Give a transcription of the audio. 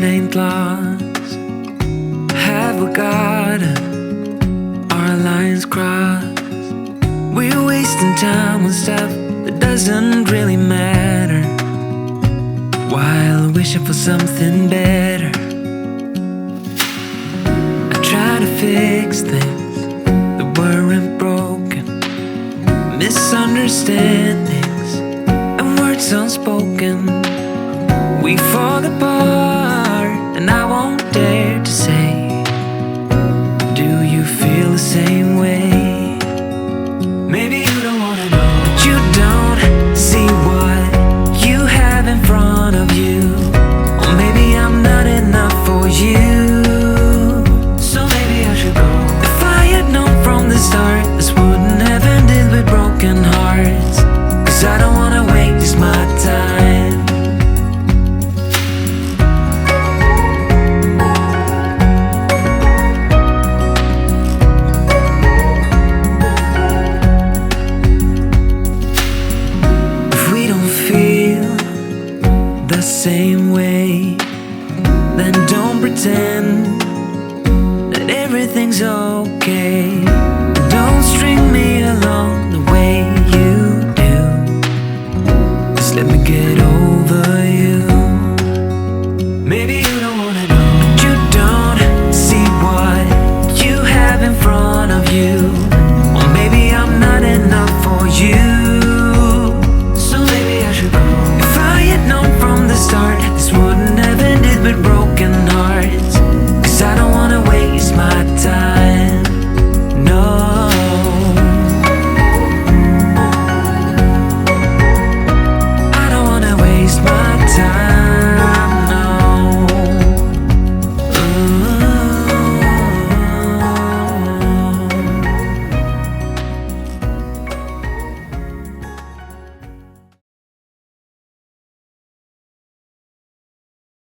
head ain't lost. Have we got our lines crossed? We're wasting time on stuff that doesn't really matter, while wishing for something better. I try to fix things that weren't broken, misunderstandings and words unspoken. We fall apart and I won't dare to say, do you feel the same way? Maybe you don't wanna know, but you don't see what you have in front of you. Or maybe I'm not enough for you, so maybe I should go. If I had known from the start, this wouldn't have ended with broken hearts. Cause I don't wanna waste my time. Same way, then don't pretend that everything's okay. Don't string me along the way you do. Just let me get over